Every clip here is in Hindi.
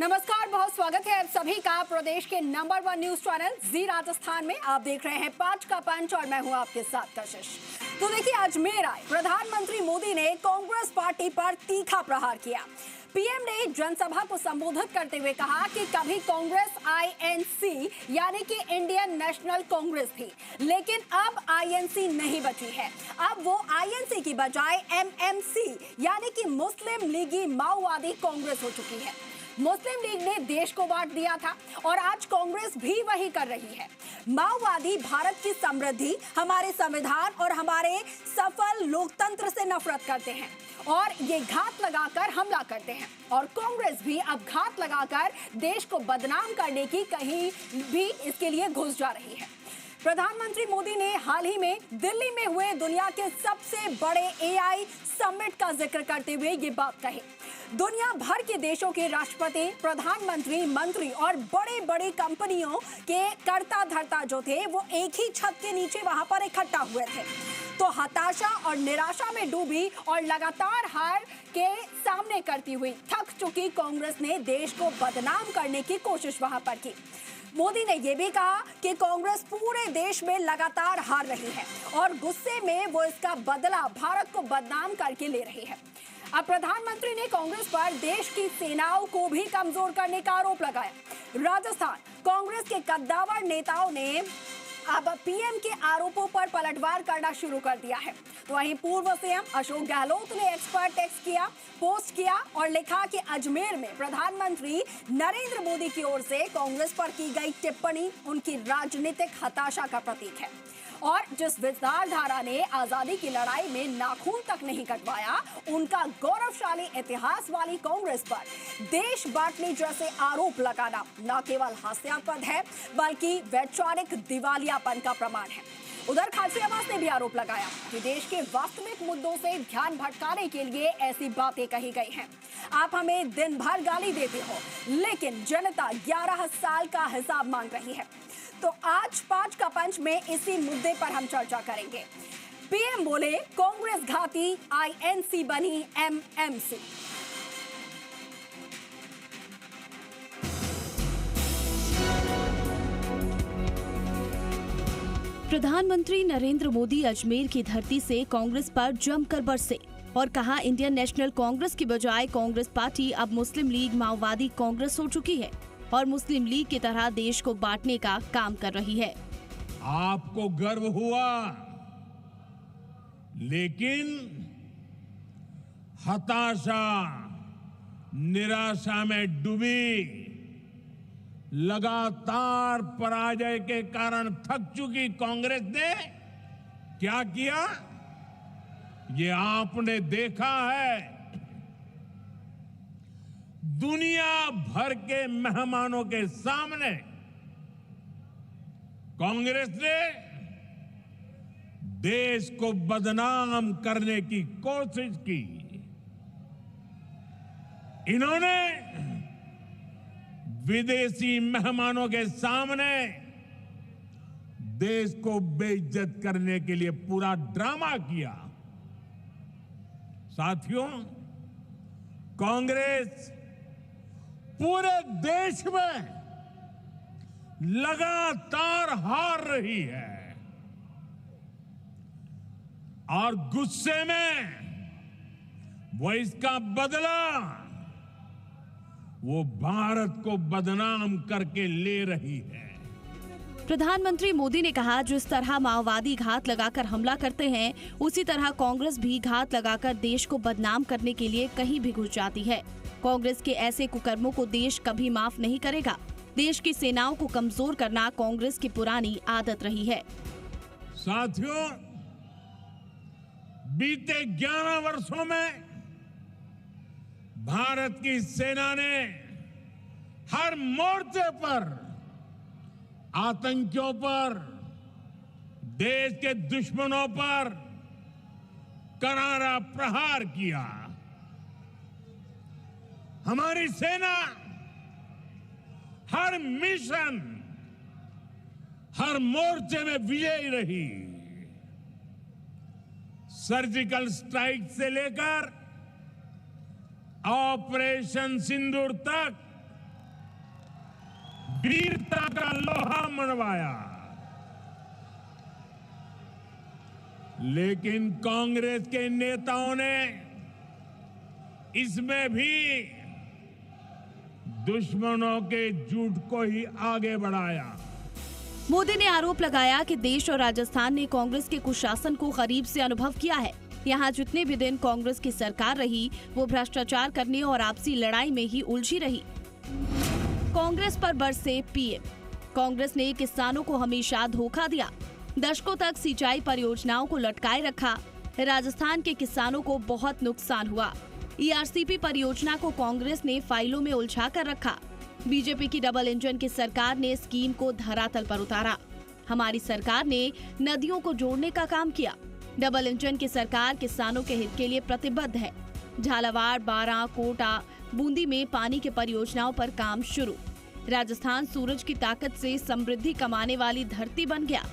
नमस्कार, बहुत स्वागत है आप सभी का प्रदेश के नंबर 1 न्यूज चैनल जी राजस्थान में। आप देख रहे हैं 5 का पंच और मैं हूं आपके साथ कशिश। तो देखिए, अजमेर आए प्रधानमंत्री मोदी ने कांग्रेस पार्टी पर तीखा प्रहार किया। पीएम ने जनसभा को संबोधित करते हुए कहा कि कभी कांग्रेस आईएनसी यानी कि इंडियन नेशनल कांग्रेस थी, लेकिन अब आईएनसी नहीं बची है। अब वो आईएनसी की बजाय एमएमसी यानी कि मुस्लिम लीगी माओवादी कांग्रेस हो चुकी है। मुस्लिम लीग ने देश को बांट दिया था और आज कांग्रेस भी वही कर रही है। माओवादी भारत की समृद्धि, हमारे संविधान और हमारे सफल लोकतंत्र से नफरत करते हैं और ये घात लगाकर हमला करते हैं। और कांग्रेस भी अब घात लगाकर देश को बदनाम करने की कहीं भी इसके लिए घुस जा रही है। प्रधानमंत्री मोदी ने हाल ही में दिल्ली में हुए दुनिया के सबसे बड़े एआई समिट का जिक्र करते हुए ये बात कही। दुनिया भर के देशों के राष्ट्रपति, प्रधानमंत्री, मंत्री और बड़े बड़े कंपनियों के कर्ता धर्ता जो थे वो एक ही छत के नीचे वहां पर इकट्ठा हुए थे। तो हताशा और निराशा में डूबी और लगातार हार के सामने करती हुई थक चुकी कांग्रेस ने देश को बदनाम करने की कोशिश वहां पर की। मोदी ने यह भी कहा कि कांग्रेस पूरे देश में लगातार हार रही है और गुस्से में वो इसका बदला भारत को बदनाम करके ले रही है। अब प्रधानमंत्री ने कांग्रेस पर देश की सेनाओं को भी कमजोर करने का आरोप लगाया। राजस्थान कांग्रेस के कद्दावर नेताओं ने अब पीएम के आरोपों पर पलटवार करना शुरू कर दिया है। तो वहीं पूर्व सीएम अशोक गहलोत ने एक्सपर्ट टेक्स्ट किया, पोस्ट किया और लिखा कि अजमेर में प्रधानमंत्री नरेंद्र मोदी की ओर से कांग्रेस पर की गई टिप्पणी उनकी राजनीतिक हताशा का प्रतीक है। और जिस विचारधारा ने आजादी की लड़ाई में नाखून तक नहीं कटवाया, उनका गौरवशाली इतिहास वाली कांग्रेस पर देश बांटने जैसे आरोप लगाना न केवल हास्यास्पद है बल्कि वैचारिक दिवालियापन का प्रमाण है। उधर खासियाबाद ने भी आरोप लगाया कि देश के वास्तविक मुद्दों से ध्यान भटकाने के लिए ऐसी बातें कही गई हैं। आप हमें दिन भर गाली देते हो, लेकिन जनता 11 साल का हिसाब मांग रही है। तो आज 5 का पंच में इसी मुद्दे पर हम चर्चा करेंगे। पीएम बोले कांग्रेस घाती, आईएनसी बनी एमएमसी। प्रधानमंत्री नरेंद्र मोदी अजमेर की धरती से कांग्रेस पर जमकर बरसे और कहा इंडियन नेशनल कांग्रेस की बजाय कांग्रेस पार्टी अब मुस्लिम लीग माओवादी कांग्रेस हो चुकी है और मुस्लिम लीग की तरह देश को बांटने का काम कर रही है। आपको गर्व हुआ, लेकिन हताशा, निराशा में डूबी, लगातार पराजय के कारण थक चुकी कांग्रेस ने क्या किया, ये आपने देखा है। दुनिया भर के मेहमानों के सामने कांग्रेस ने देश को बदनाम करने की कोशिश की। इन्होंने विदेशी मेहमानों के सामने देश को बेइज्जत करने के लिए पूरा ड्रामा किया। साथियों, कांग्रेस पूरे देश में लगातार हार रही है और गुस्से में वो इसका बदला वो भारत को बदनाम करके ले रही है। प्रधानमंत्री मोदी ने कहा, जिस तरह माओवादी घात लगाकर हमला करते हैं, उसी तरह कांग्रेस भी घात लगाकर देश को बदनाम करने के लिए कहीं भी घुस जाती है। कांग्रेस के ऐसे कुकर्मों को देश कभी माफ नहीं करेगा। देश की सेनाओं को कमजोर करना कांग्रेस की पुरानी आदत रही है। साथियों, बीते 11 वर्षों में भारत की सेना ने हर मोर्चे पर आतंकियों पर, देश के दुश्मनों पर करारा प्रहार किया। हमारी सेना हर मिशन, हर मोर्चे में विजयी रही। सर्जिकल स्ट्राइक से लेकर ऑपरेशन सिंदूर तक वीरता का लोहा मनवाया। लेकिन कांग्रेस के नेताओं ने इसमें भी दुश्मनों के झूठ को ही आगे बढ़ाया। मोदी ने आरोप लगाया कि देश और राजस्थान ने कांग्रेस के कुशासन को करीब से अनुभव किया है। यहाँ जितने भी दिन कांग्रेस की सरकार रही, वो भ्रष्टाचार करने और आपसी लड़ाई में ही उलझी रही। कांग्रेस पर बरसे पीएम। कांग्रेस ने किसानों को हमेशा धोखा दिया, दशकों तक सिंचाई परियोजनाओं को लटकाए रखा। राजस्थान के किसानों को बहुत नुकसान हुआ। ईआरसीपी परियोजना को कांग्रेस ने फाइलों में उलझा कर रखा। बीजेपी की डबल इंजन की सरकार ने स्कीम को धरातल पर उतारा। हमारी सरकार ने नदियों को जोड़ने का काम किया। डबल इंजन की सरकार किसानों के हित के लिए प्रतिबद्ध है। झालावाड़, बारां, कोटा, बूंदी में पानी के परियोजनाओं पर काम शुरू। राजस्थान सूरज की ताकत से समृद्धि कमाने वाली धरती बन गया।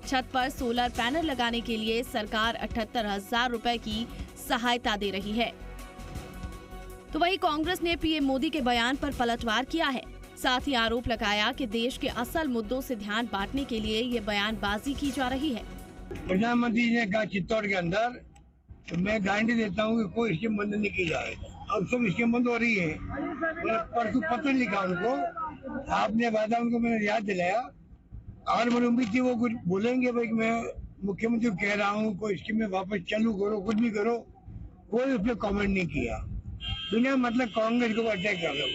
छत पर सोलर पैनल लगाने के लिए सरकार 78,000 रुपए की सहायता दे रही है। तो वही कांग्रेस ने पीएम मोदी के बयान पर पलटवार किया है। साथ ही आरोप लगाया कि देश के असल मुद्दों से ध्यान बांटने के लिए ये बयानबाजी की जा रही है। प्रधानमंत्री जी ने कहा चित्तौड़ के अंदर, तो मैं गारंटी देता हूँ कि कोई स्कीम बंद नहीं की जाएगी। अब सब स्कीम बंद हो रही है। परसों पत्र लिखा उनको, आपने वादा उनको मैंने याद दिलाया और मुझे उम्मीद थी वो कुछ बोलेंगे भाई मैं मुख्यमंत्री को कह रहा हूँ कोई स्कीम में वापस चालू करो, कुछ भी करो। कोई उस पर कॉमेंट नहीं किया। बिना मतलब कांग्रेस को अटैक कर रहे हो।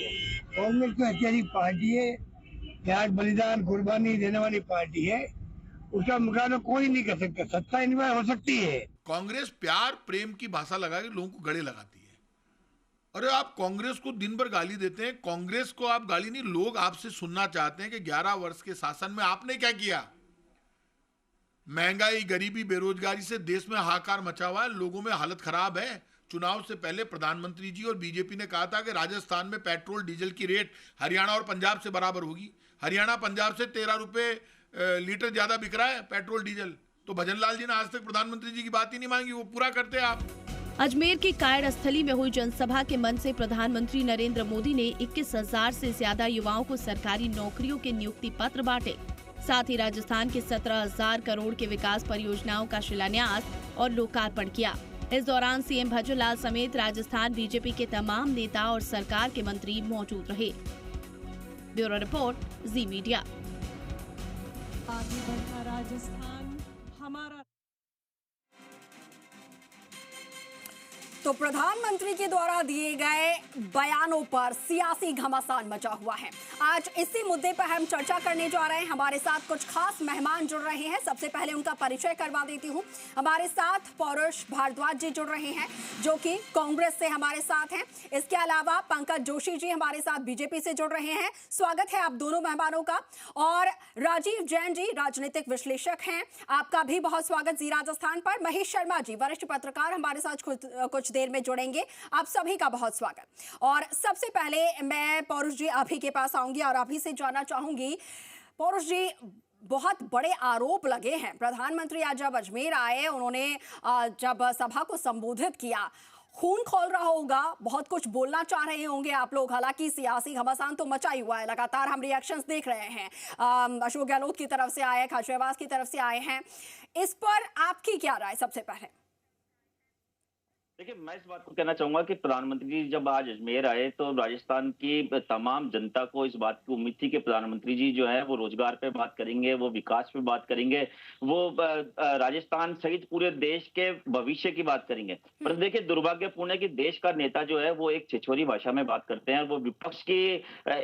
कांग्रेस तो ऐतिहासिक पार्टी है, प्यार बलिदान कुर्बानी देने वाली पार्टी है। उसका मुकाबला कोई नहीं कर सकता। सत्ता इन बार हो सकती है। कांग्रेस प्यार प्रेम की भाषा लगा के लोगों को गले लगाती है। अरे आप कांग्रेस को दिन भर गाली देते हैं। कांग्रेस को आप गाली नहीं, लोग आपसे सुनना चाहते हैं कि 11 वर्ष के शासन में आपने क्या किया। महंगाई, गरीबी, बेरोजगारी से देश में हाहाकार मचा हुआ है, लोगों में हालत खराब है। चुनाव से पहले प्रधानमंत्री जी और बीजेपी ने कहा था कि राजस्थान में पेट्रोल डीजल की रेट हरियाणा और पंजाब से बराबर होगी। हरियाणा पंजाब से 13 रुपए लीटर ज्यादा बिक रहा है पेट्रोल डीजल। तो भजन लाल जी ने आज तक प्रधानमंत्री जी की बात ही नहीं मांगी, वो पूरा करते आप। अजमेर की कायड़ स्थली में हुई जनसभा के मंच से प्रधानमंत्री नरेंद्र मोदी ने 21,000 से ज्यादा युवाओं को सरकारी नौकरियों के नियुक्ति पत्र बांटे। साथ ही राजस्थान के 17,000 करोड़ के विकास परियोजनाओं का शिलान्यास और लोकार्पण किया। इस दौरान सीएम भजन लाल समेत राजस्थान बीजेपी के तमाम नेता और सरकार के मंत्री मौजूद रहे। ब्यूरो रिपोर्ट, जी मीडिया। आगे बढ़ता राजस्थान हमारा। तो प्रधानमंत्री के द्वारा दिए गए बयानों पर सियासी घमासान मचा हुआ है। आज इसी मुद्दे पर हम चर्चा करने जा रहे हैं। हमारे साथ कुछ खास मेहमान जुड़ रहे हैं। सबसे पहले उनका परिचय करवा देती हूं। हमारे साथ पौरुष भारद्वाज जी जुड़ रहे हैं, जो कि कांग्रेस से हमारे साथ हैं। इसके अलावा पंकज जोशी जी हमारे साथ बीजेपी से जुड़ रहे हैं। स्वागत है आप दोनों मेहमानों का। और राजीव जैन जी राजनीतिक विश्लेषक हैं, आपका भी बहुत स्वागत जी राजस्थान पर। महेश शर्मा जी वरिष्ठ पत्रकार हमारे साथ कुछ देर में जुड़ेंगे, आप सभी का बहुत स्वागत। और सबसे पहले मैं पौरुष जी अभी के पास आऊंगी और अभी से जानना चाहूंगी, पौरुष जी बहुत बड़े आरोप लगे हैं। प्रधानमंत्री आज जब अजमेर आए, उन्होंने जब सभा को संबोधित किया, खून खोल रहा होगा, बहुत कुछ बोलना चाह रहे होंगे आप लोग। हालांकि सियासी घमासान तो मचा ही हुआ है, लगातार हम रिएक्शंस देख रहे हैं। अशोक गहलोत की तरफ से आए, खाचरियावास की तरफ से आए हैं। इस पर आपकी क्या राय सबसे पहले? देखिए, मैं इस बात को कहना चाहूंगा कि प्रधानमंत्री जी जब आज अजमेर आए तो राजस्थान की तमाम जनता को इस बात की उम्मीद थी कि प्रधानमंत्री जी जो है वो रोजगार पे बात करेंगे, वो विकास पे बात करेंगे, वो राजस्थान सहित पूरे देश के भविष्य की बात करेंगे। पर देखिए, दुर्भाग्यपूर्ण है कि देश का नेता जो है वो एक छिछोरी भाषा में बात करते हैं।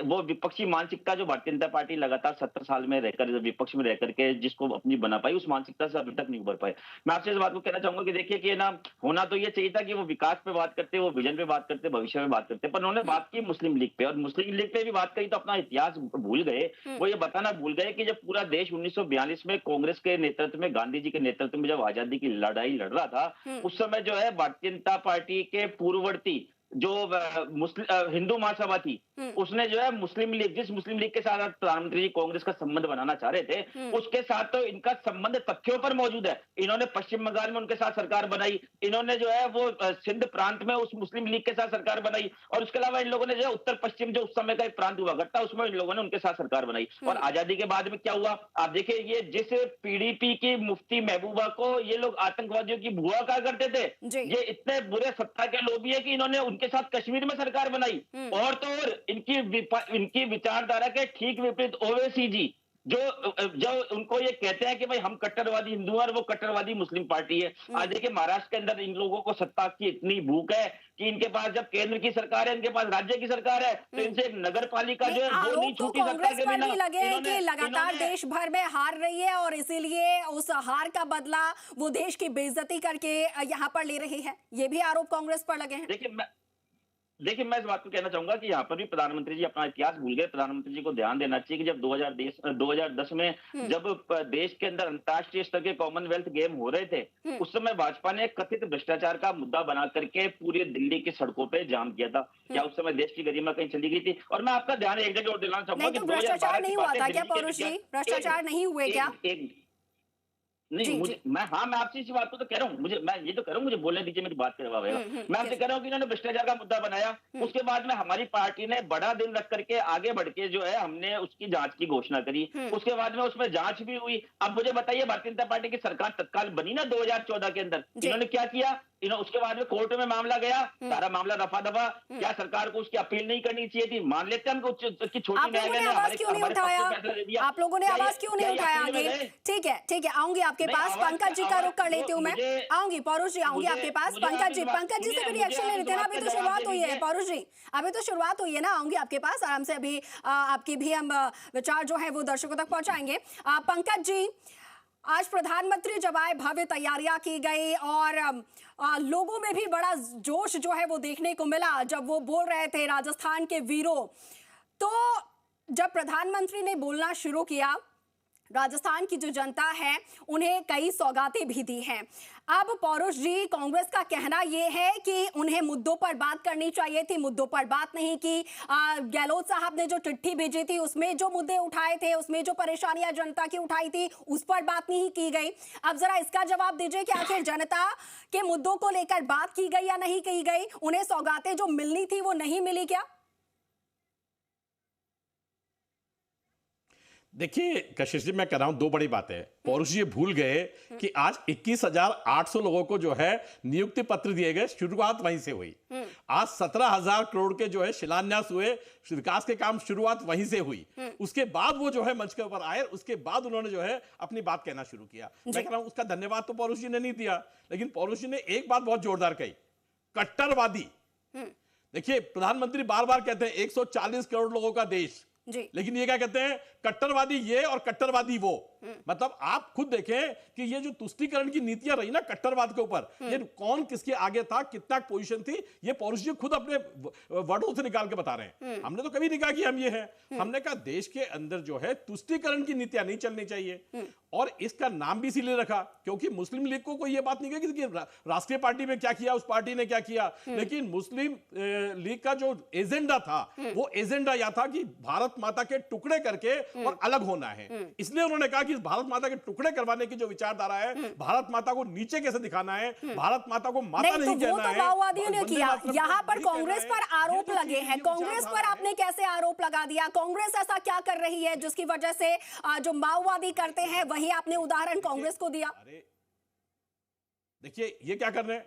वो विपक्षी मानसिकता जो भारतीय जनता पार्टी लगातार 70 साल में रहकर विपक्ष में रहकर के जिसको अपनी बना पाई, उस मानसिकता से अभी तक नहीं उभर पाए। मैं आपसे इस बात को कहना चाहूंगा कि देखिए कि ना, होना तो ये चाहिए था कि वो विकास पे बात करते, वो विजन पे बात करते, भविष्य में बात करते, पर उन्होंने बात की मुस्लिम लीग पे, और मुस्लिम लीग पे भी बात करी तो अपना इतिहास भूल गए। वो ये बताना भूल गए कि जब पूरा देश 1942 में कांग्रेस के नेतृत्व में, गांधी जी के नेतृत्व में जब आजादी की लड़ाई लड़ रहा था, उस समय जो है भारतीय जनता पार्टी के पूर्ववर्ती जो हिंदू महासभा थी, उसने जो है मुस्लिम लीग, जिस मुस्लिम लीग के साथ प्रधानमंत्री जी कांग्रेस का संबंध बनाना चाह रहे थे, उसके साथ तो इनका संबंध तथ्यों पर मौजूद है। इन्होंने पश्चिम बंगाल में उनके साथ सरकार बनाई, इन्होंने जो है वो सिंध प्रांत में उस मुस्लिम लीग के साथ सरकार बनाई, और उसके अलावा इन लोगों ने जो है उत्तर पश्चिम जो उस समय का एक प्रांत हुआ करता, उसमें इन लोगों ने उनके साथ सरकार बनाई। और आजादी के बाद में क्या हुआ आप देखिए, ये जिस पीडीपी की मुफ्ती महबूबा को ये लोग आतंकवादियों की भुआ कहा करते थे, ये इतने बुरे सत्ता के लोभी है कि इन्होंने उनके साथ कश्मीर में सरकार बनाई। और तो और इनकी विचारधारा के ठीक विपरीत ओवैसी जी, जो उनको ये कहते हैं कि भाई हम कट्टरवादी हिंदू हैं और वो कट्टरवादी मुस्लिम पार्टी है। आज देखिए महाराष्ट्र के अंदर इन लोगों को सत्ता की इतनी भूख है कि इनके पास जब केंद्र की सरकार है, इनके पास राज्य की सरकार है, तो इनसे एक नगर पालिका जो है वो नहीं छूटी सरकार के बिना। लगे हैं कि लगातार देश भर में हार रही है और इसीलिए उस हार का बदला वो देश की बेइज्जती करके यहाँ पर ले रही है, ये भी आरोप कांग्रेस पर लगे हैं। देखिए मैं इस बात को कहना चाहूंगा कि यहाँ पर भी प्रधानमंत्री जी अपना इतिहास भूल गए। प्रधानमंत्री जी को ध्यान देना चाहिए कि जब 2010 में जब देश के अंदर अंतर्राष्ट्रीय स्तर के कॉमनवेल्थ गेम हो रहे थे, उस समय भाजपा ने कथित भ्रष्टाचार का मुद्दा बना करके पूरे दिल्ली की सड़कों पे जाम किया था। क्या उस समय देश की गरिमा कहीं चली गई थी? और मैं आपका ध्यान एक जगह और दिलाना चाहूंगा कि भ्रष्टाचार नहीं हुआ था क्या पौरुष जी? भ्रष्टाचार नहीं हुए क्या? नहीं मुझे मैं आपसे इसी बात को तो कह रहा हूँ, मैं ये तो कह रहा हूँ, मुझे बोलने दीजिए, मेरी बात करवा रहा हूँ। मैं आपसे कह रहा हूँ कि इन्होंने भ्रष्टाचार का मुद्दा बनाया, उसके बाद में हमारी पार्टी ने बड़ा दिन रख करके आगे बढ़ के जो है हमने उसकी जांच की घोषणा करी, उसके बाद में उसमें जांच भी हुई। अब मुझे बताइए, भारतीय जनता पार्टी की सरकार तत्काल बनी ना 2014 के अंदर, इन्होंने क्या किया? उसके बाद में कोर्ट में मामला गया, सारा मामला रफा दफा। क्या सरकार को उसकी अपील नहीं करनी चाहिए थी? मान लेते हैं कि छोटी न्यायालय ने हमारे फैसला दे दिया। आप लोगों ने आवाज क्यों नहीं उठाया आगे? ठीक है आऊंगी आपके पास। पंकज जी का रुख कर लेती हूँ मैं, आऊंगी पौरुष जी, आऊंगी आपके पास। पंकज जी से भी रिएक्शन ले लेते हैं ना, अभी तो शुरुआत हुई है पौरुष जी, अभी तो शुरुआत हुई है ना, आऊंगी आपके पास आराम से। अभी आपकी भी हम विचार जो है वो दर्शकों तक पहुंचाएंगे। पंकज जी, आज प्रधानमंत्री जब आए, भव्य तैयारियां की गई और लोगों में भी बड़ा जोश जो है वो देखने को मिला जब वो बोल रहे थे राजस्थान के वीरों। तो जब प्रधानमंत्री ने बोलना शुरू किया, राजस्थान की जो जनता है उन्हें कई सौगातें भी दी हैं। अब पौरुष जी, कांग्रेस का कहना यह है कि उन्हें मुद्दों पर बात करनी चाहिए थी, मुद्दों पर बात नहीं की। गहलोत साहब ने जो चिट्ठी भेजी थी उसमें जो मुद्दे उठाए थे, उसमें जो परेशानियां जनता की उठाई थी, उस पर बात नहीं की गई। अब जरा इसका जवाब दीजिए कि आखिर जनता के मुद्दों को लेकर बात की गई या नहीं की गई? उन्हें सौगातें जो मिलनी थी वो नहीं मिली क्या? देखिए कशिश जी, मैं कह रहा हूं दो बड़ी बातें। पौरुष जी भूल गए कि आज 21,800 लोगों को जो है नियुक्ति पत्र दिए गए, शुरुआत वहीं से हुई। आज 17,000 करोड़ के जो है शिलान्यास हुए, विकास के काम शुरुआत वहीं से हुई। उसके बाद वो जो है मंच के ऊपर आए, उसके बाद उन्होंने जो है अपनी बात कहना शुरू किया। मैं कह रहा हूं उसका धन्यवाद तो पौरुष जी ने नहीं दिया, लेकिन पौरुष जी ने एक बात बहुत जोरदार कही, कट्टरवादी। देखिए प्रधानमंत्री बार बार कहते हैं 140 करोड़ लोगों का देश, लेकिन ये क्या कहते हैं? कट्टरवादी ये और कट्टरवादी वो। मतलब आप खुद देखें कि ये जो तुष्टीकरण की नीतियां रही ना कट्टरवाद के ऊपर, ये कौन किसके आगे था, कितना पोजीशन थी, ये पौरुष जी खुद अपने वर्डों से निकाल के बता रहे हैं। हमने तो कभी नहीं कहा कि हम ये हैं। हमने कहा देश के अंदर जो है तुष्टीकरण की नीतियां नहीं चलनी चाहिए, और इसका नाम भी इसीलिए रखा क्योंकि मुस्लिम लीग को कोई ये बात नहीं कही कि राष्ट्रीय पार्टी में क्या किया, उस पार्टी ने क्या किया, लेकिन मुस्लिम लीग का जो एजेंडा था वो एजेंडा यह था कि भारत माता के टुकड़े करके और अलग होना है। इसलिए उन्होंने कहा कि भारत माता के टुकड़े करवाने की जो विचारधारा है, भारत माता को नीचे कैसे दिखाना है, भारत माता को माता नहीं कहना है, माओवादियों ने किया। यहाँ पर कांग्रेस पर आरोप लगे हैं, कांग्रेस पर आपने कैसे आरोप लगा दिया? कांग्रेस ऐसा क्या कर रही है जिसकी वजह से जो माओवादी करते हैं वही आपने उदाहरण कांग्रेस को दिया? देखिए ये क्या कर रहे हैं,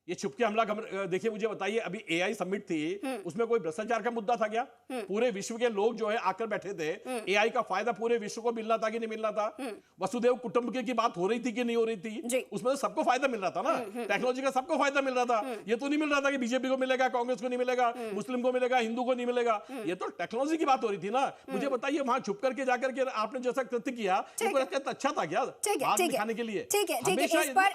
ये छुपके हमला। देखिए मुझे बताइए, अभी एआई समिट थी, उसमें कोई भ्रष्टाचार का मुद्दा था क्या? पूरे विश्व के लोग जो है आकर बैठे थे, एआई का फायदा पूरे विश्व को मिलना था कि नहीं मिलना था? वसुदेव कुटुंबकम की बात हो रही थी कि नहीं हो रही थी? उसमें तो सबको फायदा मिल रहा था ना, टेक्नोलॉजी का सबको फायदा मिल रहा था। ये तो नहीं मिल रहा था कि बीजेपी को मिलेगा, कांग्रेस को नहीं मिलेगा, मुस्लिम को मिलेगा, हिंदू को नहीं मिलेगा। ये तो टेक्नोलॉजी की बात हो रही थी ना। मुझे बताइए वहां छुप करके जाकर के आपने जैसा कृत्य किया, अच्छा था क्या दिखाने के लिए? ठीक है,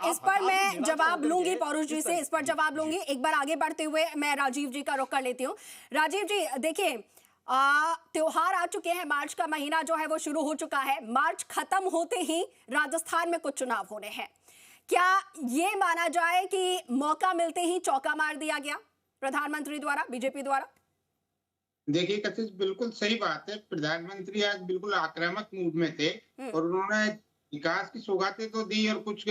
इस पर मैं जवाब लूंगी पौरुष जी से, इस पर जवाब लूंगी। एक बार आगे बढ़ते हुए मैं राजीव जी का रुख कर लेती हूं। राजीव जी देखिए, त्योहार आ चुके हैं, मार्च का महीना जो है वो शुरू हो चुका है। मार्च खत्म होते ही राजस्थान में कुछ चुनाव होने हैं। क्या ये माना जाए कि मौका मिलते ही चौका मार दिया गया? प्रधानमंत्री द्वारा, बीजेपी द्वारा? देखिए कशिश, बिल्कुल सही बात है। प्रधानमंत्री आज बिल्कुल आक्रामक मूड में थे और उन्होंने विकास की सौगातें तो दी और कुछ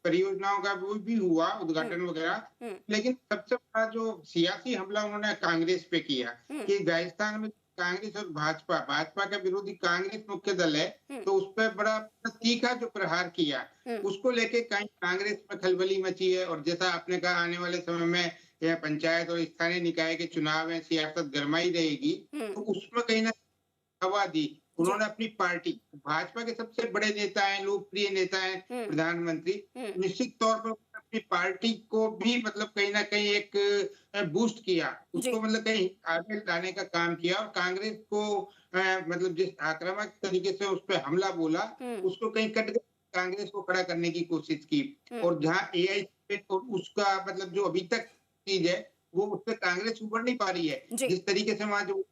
परियोजनाओं का वो भी हुआ उद्घाटन वगैरह, लेकिन सबसे बड़ा जो सियासी हमला उन्होंने कांग्रेस पे किया कि राजस्थान में कांग्रेस और भाजपा का विरोधी कांग्रेस मुख्य दल है, तो उस पर बड़ा तीखा जो प्रहार किया, उसको लेके कहीं कांग्रेस में खलबली मची है। और जैसा आपने कहा, आने वाले समय में यह पंचायत और स्थानीय निकाय के चुनाव में सियासत गरमाई रहेगी, तो उसमें कहीं ना हवा दी उन्होंने अपनी पार्टी। भाजपा के सबसे बड़े नेता हैं, लोकप्रिय नेता हैं प्रधानमंत्री, निश्चित तौर पर अपनी पार्टी को भी मतलब कहीं ना कहीं एक बूस्ट किया, उसको मतलब कहीं आगे लाने का काम किया। और कांग्रेस को मतलब जिस आक्रामक तरीके से उस पर हमला बोला, उसको कहीं कांग्रेस को खड़ा करने की कोशिश की। और जहाँ AI उसका मतलब जो अभी तक चीज है, वो उस पर कांग्रेस उभर नहीं पा रही है। जिस तरीके से वहां जो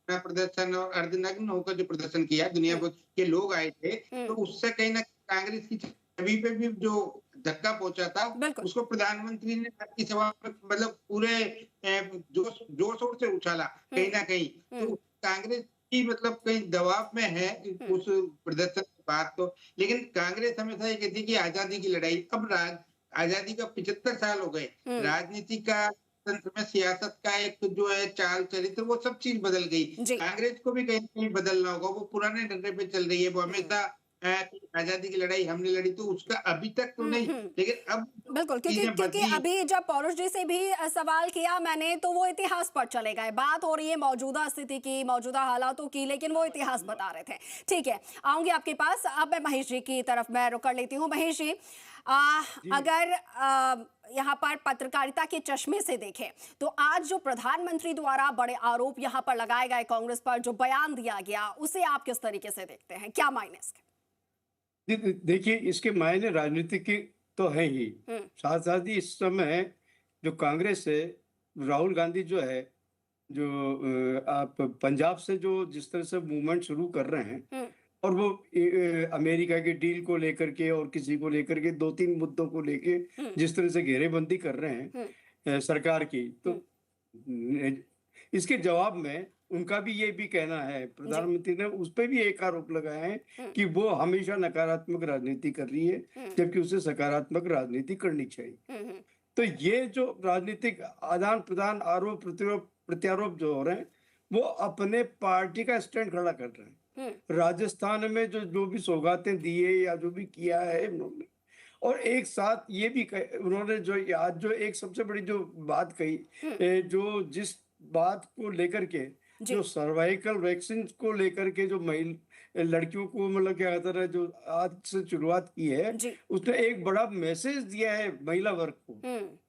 प्रदर्शन और अर्धनग्न होकर जो प्रदर्शन किया, दुनिया भर के लोग आए थे, तो उससे कहीं ना कांग्रेस की छवि पे भी जो धक्का पहुंचा था, उसको प्रधानमंत्री ने आपकी सभा में मतलब पूरे जोर शोर से उछाला कहीं ना कहीं। तो कांग्रेस की मतलब कहीं दबाव में है उस प्रदर्शन के बाद तो। लेकिन कांग्रेस हमेशा ये कहती है कि आजादी की लड़ाई, अब आजादी का 75 साल हो गए, राजनीति का तंत्र में सियासत का एक जो है चाल चरित्र, वो सब चीज बदल गई। कांग्रेस को भी कहीं कहीं बदलना होगा, वो पुराने डंडे पे चल रही है। वो हमेशा आजादी की लड़ाई हमने लड़ी, तो उसका अभी तक तो नहीं, लेकिन अब बिल्कुल, क्योंकि अभी जब पौरुष जी से भी सवाल किया मैंने, तो वो इतिहास पर चले गए। बात हो रही है मौजूदा स्थिति की, मौजूदा हालातों की, लेकिन वो इतिहास बता रहे थे। ठीक है, आऊंगी आपके पास। अब मैं महेश जी की तरफ मैं रुक कर लेती हूँ। महेश जी, अगर यहाँ पर पत्रकारिता के चश्मे से देखें, तो आज जो प्रधानमंत्री द्वारा बड़े आरोप यहाँ पर लगाए गए कांग्रेस पर, जो बयान दिया गया, उसे आप किस तरीके से देखते हैं? क्या मायने इसके? देखिए, इसके मायने राजनीतिक की तो है ही, साथ साथ ही इस समय जो कांग्रेस है, राहुल गांधी जो है, जो आप पंजाब से जो जिस तरह से मूवमेंट शुरू कर रहे हैं, और वो अमेरिका की डील को लेकर के और किसी को लेकर के 2-3 मुद्दों को लेके जिस तरह से घेरेबंदी कर रहे हैं सरकार की, तो इसके जवाब में उनका भी ये भी कहना है, प्रधानमंत्री ने उस पर भी एक आरोप लगाया है कि वो हमेशा नकारात्मक राजनीति कर रही है, जबकि उसे सकारात्मक राजनीति करनी चाहिए। तो ये जो राजनीतिक आदान प्रदान, आरोप प्रत्यारोप जो हो रहे हैं, वो अपने पार्टी का स्टैंड खड़ा कर रहे हैं। राजस्थान में जो भी सौगातें दी है या जो भी किया है उन्होंने, और एक साथ ये भी उन्होंने जो आज जो एक सबसे बड़ी जो बात कही, जो जिस बात को लेकर के, जो सर्वाइकल वैक्सीन को लेकर के जो लड़कियों को मतलब क्या कहता है, जो आज से शुरुआत की है, उसने एक बड़ा मैसेज दिया है महिला वर्ग को।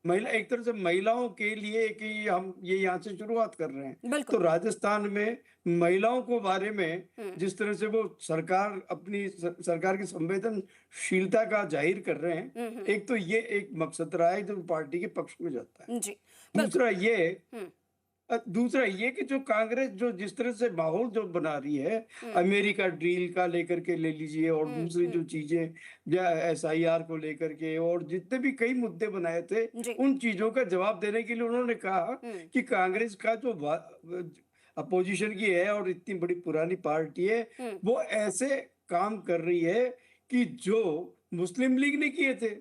महिला एक तरह से महिलाओं के लिए कि हम ये यहाँ से शुरुआत कर रहे हैं। तो राजस्थान में महिलाओं को बारे में जिस तरह से वो सरकार अपनी सरकार की संवेदनशीलता का जाहिर कर रहे हैं, एक तो ये एक मकसद रहा है जो पार्टी के पक्ष में जाता है। दूसरा ये कि जो कांग्रेस जो जिस तरह से माहौल जो बना रही है, अमेरिका डील का लेकर के ले लीजिए, और दूसरी जो चीजें SIR को लेकर के, और जितने भी कई मुद्दे बनाए थे, उन चीजों का जवाब देने के लिए उन्होंने कहा कि कांग्रेस का जो अपोजिशन की है और इतनी बड़ी पुरानी पार्टी है, वो ऐसे काम कर रही है कि जो मुस्लिम लीग ने किए थे,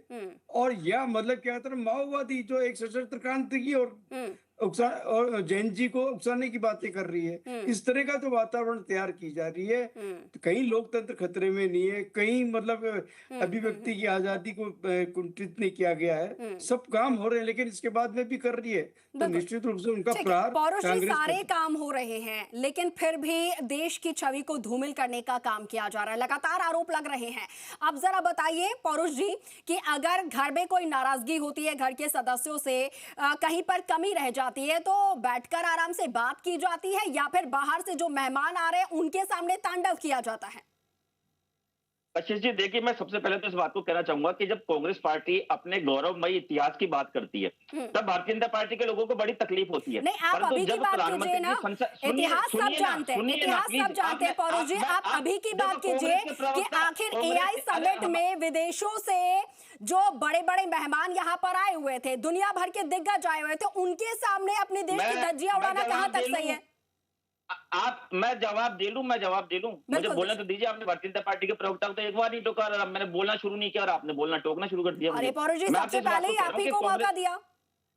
और या मतलब क्या था, माओवादी जो एक सशस्त्र क्रांति की और जैन जी को उकसाने की बातें कर रही है। इस तरह का जो वातावरण तैयार की जा रही है, तो कहीं लोकतंत्र खतरे में नहीं है, कहीं मतलब अभिव्यक्ति की आजादी को कुंठित नहीं किया गया है, सब काम हो रहे हैं, लेकिन इसके बाद में भी कर रही है, तो निश्चित रूप से उनका प्रहार कांग्रेस सारे काम हो रहे हैं, लेकिन फिर भी देश की छवि को धूमिल करने का काम किया जा रहा है, लगातार आरोप लग रहे हैं। अब जरा बताइए पौरुष जी कि अगर घर में कोई नाराजगी होती है, घर के सदस्यों से कहीं पर कमी रह जाती है, तो बैठकर आराम से बात की जाती है, या फिर बाहर से जो मेहमान आ रहे हैं उनके सामने तांडव किया जाता है? आशीष जी देखिए, मैं सबसे पहले तो इस बात को कहना चाहूंगा कि जब कांग्रेस पार्टी अपने गौरवमयी इतिहास की बात करती है तब भारतीय जनता पार्टी के लोगों को बड़ी तकलीफ होती है। नहीं, आप अभी की बात कीजिए ना, इतिहास सब जानते हैं, इतिहास सब जानते हैं पौरुष जी, आप अभी की बात कीजिए कि आखिर एआई समिट में विदेशों से जो बड़े बड़े मेहमान यहाँ पर आए हुए थे, दुनिया भर के दिग्गज आए हुए थे, उनके सामने अपने देश की धज्जियां उड़ाना कहां तक सही है? मैं जवाब दे लूं, मुझे बोलना तो दीजिए। आपने भारतीय जनता पार्टी के प्रवक्ता को तो एक बार नहीं टोका और मैंने बोलना शुरू नहीं किया और आपने बोलना टोकना शुरू कर दिया। अरे पौरुष जी, सबसे पहले ही आप ही को मौका दिया।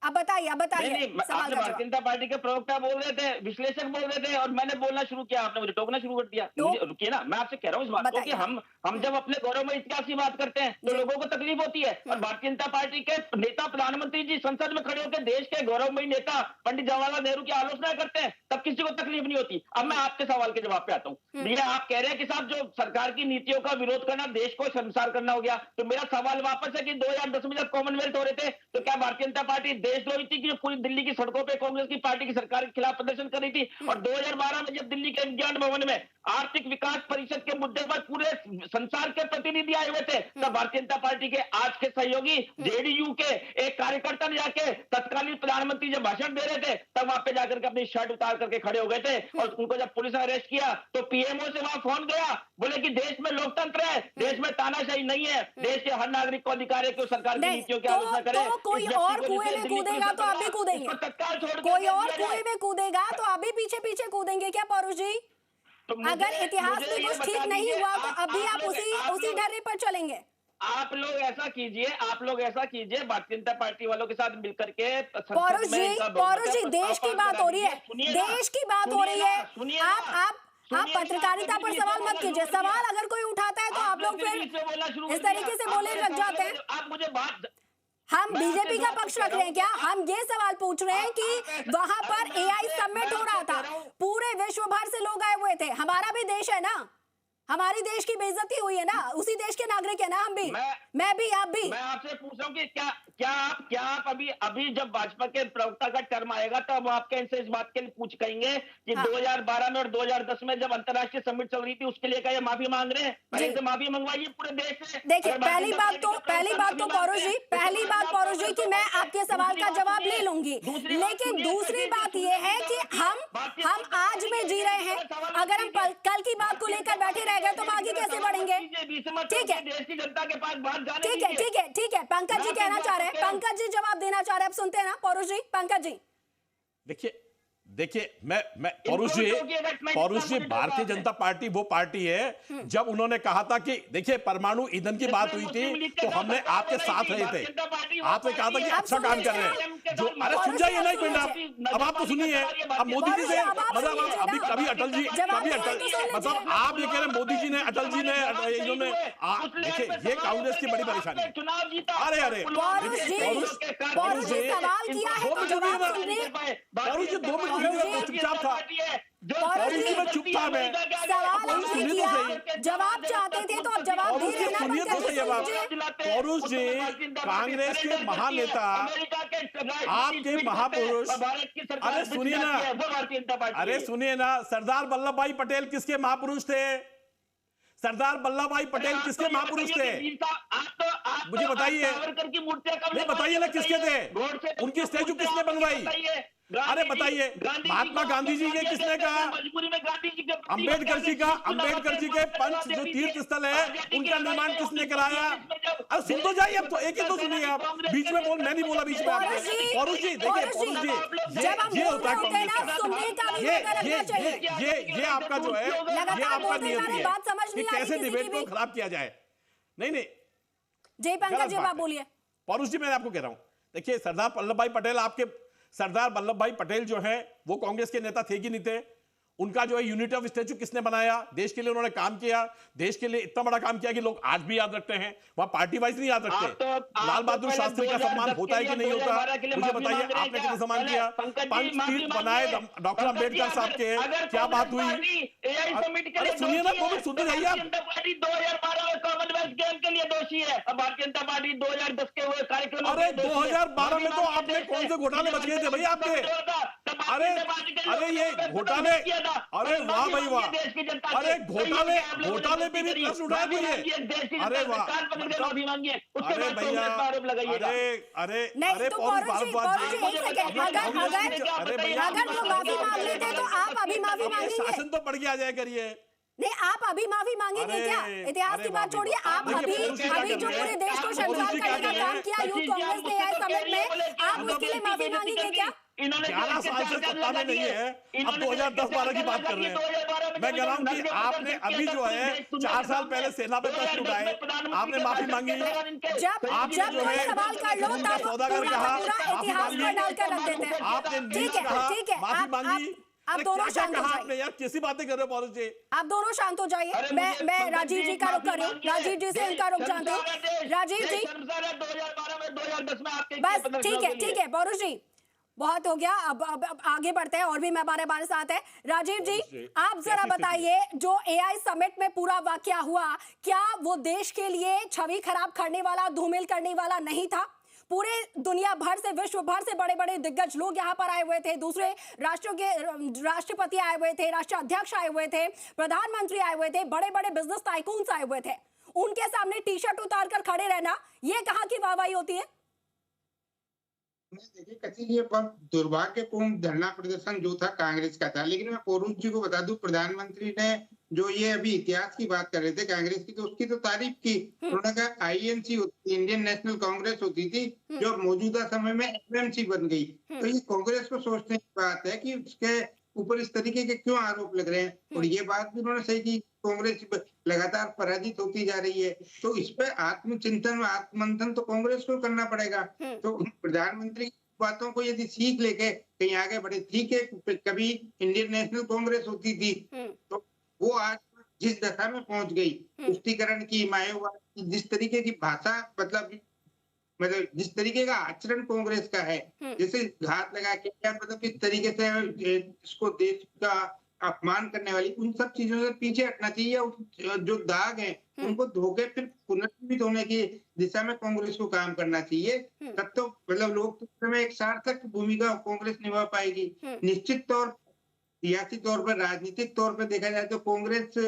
अब बताइए आपने भारतीय जनता पार्टी के प्रवक्ता बोल रहे थे, विश्लेषक बोल रहे थे और मैंने बोलना शुरू किया, आपने मुझे टोकना शुरू कर दिया। रुकिए ना, मैं आपसे कह रहा हूँ इस बात को कि हम जब अपने गौरवमय इतिहास की बात करते हैं तो लोगों को तकलीफ होती है और भारतीय जनता पार्टी के नेता प्रधानमंत्री जी संसद में खड़े होकर देश के गौरवमयी नेता पंडित जवाहरलाल नेहरू की आलोचना करते हैं तब किसी को तकलीफ नहीं होती। अब मैं आपके सवाल के जवाब पे आता हूँ। भैया आप कह रहे हैं कि साहब जो सरकार की नीतियों का विरोध करना देश को शर्मसार करना हो गया, तो मेरा सवाल वापस है कि 2010 में जब कॉमनवेल्थ हो रहे थे तो क्या भारतीय जनता पार्टी देशद्रोही थी कि पूरी दिल्ली की सड़कों पे कांग्रेस की पार्टी की सरकार के खिलाफ प्रदर्शन कर रही थी? और 2012 में जब दिल्ली के विज्ञान भवन में आर्थिक विकास परिषद के मुद्दे पर पूरे संसार के प्रतिनिधि आए हुए थे तब भारतीय जनता पार्टी के आज के सहयोगी जेडीयू के एक कार्यकर्ता ने जाके तत्कालीन प्रधानमंत्री जब भाषण दे रहे थे तब वहां पे जाकर के अपनी शर्ट उतार करके खड़े हो गए थे और उनको जब पुलिस ने अरेस्ट किया तो पीएमओ से वहां फोन गया, बोले कि देश में लोकतंत्र है, देश में तानाशाही नहीं है, देश के हर नागरिक को अधिकार है कि सरकार की नीतियों की आलोचना करे। कोई और कुएं में कूदेगा तो आप भी कूदेंगे, कोई और कुएं में कूदेगा तो अभी पीछे पीछे कूदेंगे क्या पौरुष जी? अगर इतिहास में कुछ ठीक नहीं हुआ तो अभी आप उसी ढर्रे पर चलेंगे? आप लोग ऐसा कीजिए भारतीय जनता पार्टी वालों के साथ मिलकर के पौरुष जी देश की बात हो रही है, देश की बात हो रही है। आप पत्रकारिता पर सवाल मत कीजिए, सवाल अगर कोई उठाता है तो आप लोग फिर इस तरीके से बोले लग जाते हैं। आप मुझे बात, हम बीजेपी का पक्ष रख रहे हैं क्या? हम ये सवाल पूछ रहे हैं कि वहां पर एआई समिट हो रहा था, पूरे विश्व भर से लोग आए हुए थे, हमारा भी देश है ना, हमारी देश की बेइज्जती हुई है ना, उसी देश के नागरिक है ना हम भी, मैं भी, आप भी। मैं आपसे पूछ रहा हूँ कि क्या आप अभी जब भाजपा के प्रवक्ता का टर्म आएगा तब आपके इनसे इस बात के लिए कहेंगे कि 2012 में और 2010 में जब अंतर्राष्ट्रीय समिट चल रही थी उसके लिए क्या ये माफी मांग रहे हैं? पहले से माफी मंगवाइए पूरे देश से। देखिए पहली बात तो पौरुष जी कि मैं आपके सवाल का जवाब ले लूंगी, लेकिन दूसरी बात ये है कि हम आज में जी रहे हैं, अगर हम कल की बात को लेकर बैठे रह गए तो आगे कैसे बढ़ेंगे? ठीक है, देश की जनता के पास बात जाने ठीक है, पंकज जी कहना चाह रहे हैं, पंकज जी जवाब देना चाह रहे हैं, आप सुनते हैं ना पौरुष जी? पंकज जी देखिए मैं पौरुष जी भारतीय जनता पार्टी वो पार्टी है जब उन्होंने कहा था कि देखिए परमाणु ईंधन की बात हुई थी तो हमने आपके साथ रहे थे, आपने कहा था कि अच्छा काम कर रहे हैं जो, अरे सुन जाइए ना एक मिनट, अब आप तो सुनिए, अब मोदी जी से मतलब कभी अटल जी मतलब आप ये कह रहे हैं मोदी जी ने अटल जी ने इन्होंने, देखिए ये कांग्रेस की बड़ी परेशानी है। अरे पौरुष जी सवाल किया है तो जवाब सुनिए। पौरुष जी 2 मिनट चुपचाप था, चुप था मैं, जवाब चाहते थे तो अब जवाब दे रहे हैं ना। पौरुष जी कांग्रेस के महानेता, आपके महापुरुष, अरे सुनिए ना, सरदार वल्लभ भाई पटेल किसके महापुरुष थे? सरदार वल्लभ भाई पटेल किसके महापुरुष थे? मुझे बताइए, नहीं बताइए ना किसके थे? उनकी स्टैचू किसने बनवाई? अरे बताइए, महात्मा गांधी जी के किसने कहा? अंबेडकर जी के पंच जो तीर्थ स्थल है उनका निर्माण किसने कराया? अरे सुन तो जाइए, अब तो एक ही तो सुनिए आप, बीच में मैं नहीं बोला बीच में आपने। पौरुष जी देखिए, पौरुष जी ये होता है कांग्रेस का, ये आपका जो है ये आपका नियति है कि कैसे डिबेट को खराब किया जाए। नहीं जय पंकज जी आप बोलिए। पौरुष जी मैं आपको कह रहा हूं, देखिए सरदार वल्लभ भाई पटेल, आपके सरदार वल्लभ भाई पटेल जो है वो कांग्रेस के नेता थे कि नहीं थे? उनका जो है यूनिटी ऑफ स्टैच्यू किसने बनाया? देश के लिए उन्होंने काम किया, देश के लिए इतना बड़ा काम किया कि लोग आज भी याद रखते हैं, वहां पार्टी वाइज नहीं याद रखते। लाल बहादुर शास्त्री का सम्मान होता है कि नहीं होता? मुझे बताइए, आपने कितना सम्मान किया? पंच तीर्थ बनाए डॉक्टर अंबेडकर साहब के, क्या बात हुई? अरे सुनिए ना, 2 मिनट सुनते जाइए आप। 2012 में कॉमनवेल्थ गेम के लिए दोषी है, भारतीय जनता पार्टी 2010 के हुए कार्यक्रम। अरे 2012 में तो आपने कौन से घोटाले बच गए थे भाई आपके? अरे अरे ये घोटाले, अरे वाह भाई वाह, अरे घोटाले पे भी प्रश्न उठाया कोई है, अरे वाह, अरे भैया, अरे नहीं तो पौरुष जी एक सेकंड, अगर वो माफी मांग लेते तो आप अभी माफी मांगेंगे? शासन तो बढ़ के आ जाए करिए। नहीं, आप अभी माफी मांगेंगे क्या? इतिहास की बात छोड़िए, आप अभी जो पूरे देश को शर्मसार करने का काम किया यूथ कांग्रेस ने एआई समिट में, आप उसके लिए माफी मांगेंगे क्या? 11 साल से सत्ता में नहीं है, अब 2010-12 की बात कर रहे हैं। मैं कह रहा हूँ कि आपने अभी जो है 4 साल पहले सेना पे प्रश्न उठाए, आपने माफी मांगी, जब कोई सवाल कर लो तब सौदागर कहा इतिहास पर डालकर रख देते हैं। आपने न्यूज़ कहा माफी मांगी, आप दोनों शांत हो जाइए। यार कैसी बातें कर रहे हो पौरुष जी? आप दोनों शांत हो जाइए। मैं राजीव जी का रुख कर रही हूँ, राजीव जी से इनका रुख जानती हूँ। राजीव जी 2012 में 2010 में आपके बस ठीक है पौरुष जी, बहुत हो गया, अब आगे बढ़ते हैं, और भी हमारे साथ है राजीव जी। आप जरा बताइए, जो एआई समिट में पूरा वाकया हुआ, क्या वो देश के लिए छवि खराब करने वाला, धूमिल करने वाला नहीं था? पूरे दुनिया भर से, विश्व भर से बड़े बड़े दिग्गज लोग यहाँ पर आए हुए थे, दूसरे राष्ट्रों के राष्ट्रपति आए हुए थे, राष्ट्राध्यक्ष आए हुए थे, प्रधानमंत्री आए हुए थे, बड़े बड़े बिजनेस टाइकून्स आए हुए थे। उनके सामने टी शर्ट उतार कर खड़े रहना, ये कहाँ की वाहवाही होती है? देखिए कथित ये बहुत दुर्भाग्यपूर्ण धरना प्रदर्शन जो था कांग्रेस का था, लेकिन मैं पौरुष जी को बता दूं, प्रधानमंत्री ने जो ये अभी इतिहास की बात कर रहे थे कांग्रेस की, तो उसकी तो तारीफ की। उन्होंने कहा आईएनसी होती, इंडियन नेशनल कांग्रेस होती थी, जो मौजूदा समय में एमएनसी बन गई। तो ये कांग्रेस को सोचने की बात है कि उसके ऊपर इस तरीके के क्यों आरोप लग रहे हैं। और ये बात भी उन्होंने सही की, कांग्रेस लगातार पराजित होती जा रही है, तो इस पे आत्मचिंतन, आत्ममंथन तो कांग्रेस को करना पड़ेगा। तो प्रधानमंत्री की बातों को यदि सीख लेके कहीं आगे बढ़े, ठीक है, कभी इंडियन नेशनल कांग्रेस होती थी, तो वो आज जिस दशा में पहुंच गई, तुष्टीकरण की, मायावाद की, जिस तरीके की भाषा, मतलब जिस तरीके का आचरण कांग्रेस का है, जैसे घात लगा के क्या, मतलब किस तरीके से इसको देश का अपमान करने वाली, उन सब चीजों से पीछे हटना चाहिए। जो दाग हैं उनको धोके फिर पुनर्जीवित होने की दिशा में कांग्रेस को काम करना चाहिए। तब तो मतलब लोकतंत्र में एक सार्थक भूमिका कांग्रेस निभा पाएगी। निश्चित तौर सियासी तौर पर, राजनीतिक तौर पर देखा जाए तो कांग्रेस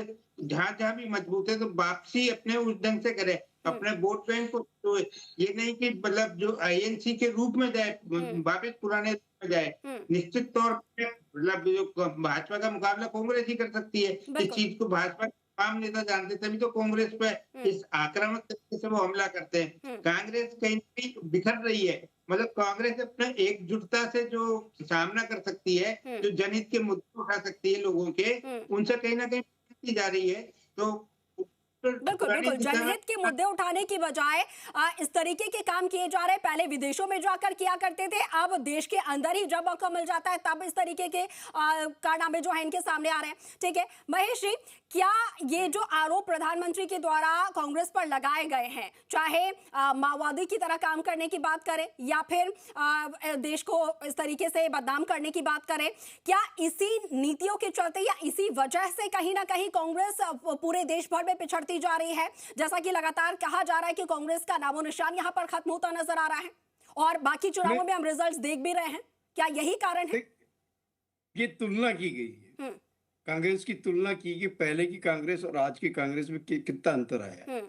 जहां जहां भी मजबूत है, तो वापसी अपने उस ढंग से करे, अपने वोट बैंक को, तो ये नहीं कि मतलब जो आईएनसी के रूप में जाए, वापस पुराने रूप में जाए। निश्चित तौर पर मतलब जो भाजपा का मुकाबला कांग्रेस ही कर सकती है। इस चीज को भाजपा तमाम नेता जानते, तभी तो कांग्रेस पे इस आक्रामक तरीके से वो हमला करते हैं। कांग्रेस कहीं कहीं बिखर रही है, मतलब कांग्रेस अपने एकजुटता से जो सामना कर सकती है, जो जनहित के मुद्दे उठा सकती है लोगों के, उनसे कहीं ना कहीं जा रही है। तो बिल्कुल जनहित के मुद्दे उठाने की बजाय इस तरीके के काम किए जा रहे हैं। पहले विदेशों में जाकर किया करते थे, अब देश के अंदर ही जब मौका मिल जाता है तब इस तरीके के कारनामे जो है इनके सामने आ रहे हैं। ठीक है महेश जी, क्या ये जो आरोप प्रधानमंत्री के द्वारा कांग्रेस पर लगाए गए हैं, चाहे माओवादी की तरह काम करने की बात करें या फिर देश को इस तरीके से बदनाम करने की बात करें, क्या इसी नीतियों के चलते या इसी वजह से कहीं ना कहीं कांग्रेस पूरे देश भर में पिछड़ती जा रही है? जैसा कि लगातार कहा जा रहा है कि कांग्रेस का नामो निशान यहां पर खत्म होता नजर आ रहा है और बाकी चुनावों में हम रिजल्ट्स देख भी रहे हैं, क्या यही कारण है? ये तुलना की गई है, कांग्रेस की तुलना की कि पहले की कांग्रेस और आज की कांग्रेस में कितना अंतर आया।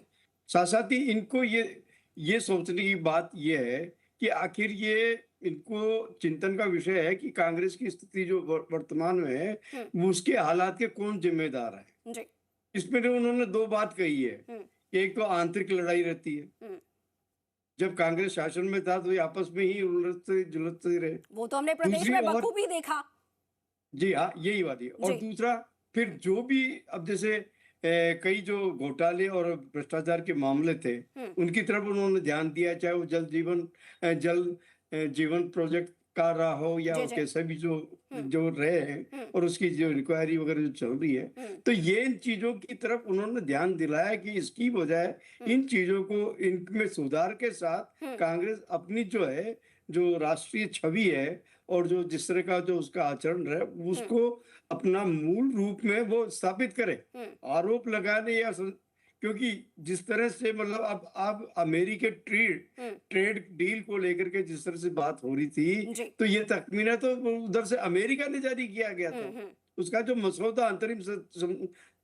साथ साथ ही इनको ये सोचने की बात ये है कि आखिर ये इनको चिंतन का विषय है कि कांग्रेस की स्थिति जो वर्तमान में है वो उसके हालात के कौन जिम्मेदार है जी। इसमें उन्होंने दो बात कही है, एक तो आंतरिक लड़ाई रहती है, जब कांग्रेस शासन में था तो ये आपस में ही उलझते जुलझते रहे, वो तो हमने प्रदेश में बखूबी देखा। जी हाँ, यही बात है। और दूसरा फिर जो भी अब जैसे कई जो घोटाले और भ्रष्टाचार के मामले थे उनकी तरफ उन्होंने ध्यान दिया, चाहे वो जल जीवन प्रोजेक्ट का रहा हो या कैसे भी जो रहे हैं और उसकी जो इंक्वायरी वगैरह जो चल रही है, तो ये इन चीजों की तरफ उन्होंने ध्यान दिलाया कि इसकी बजाय इन चीजों को इनमें सुधार के साथ कांग्रेस अपनी जो है जो राष्ट्रीय छवि है और जो जिस तरह का जो उसका आचरण है उसको अपना मूल रूप में वो स्थापित करे। आरोप लगाने या क्योंकि जिस तरह से मतलब अब आप अमेरिकी ट्रेड डील को लेकर के जिस तरह से बात हो रही थी, तो ये तखमीना तो उधर से अमेरिका ने जारी किया गया था। उसका जो मसौदा अंतरिम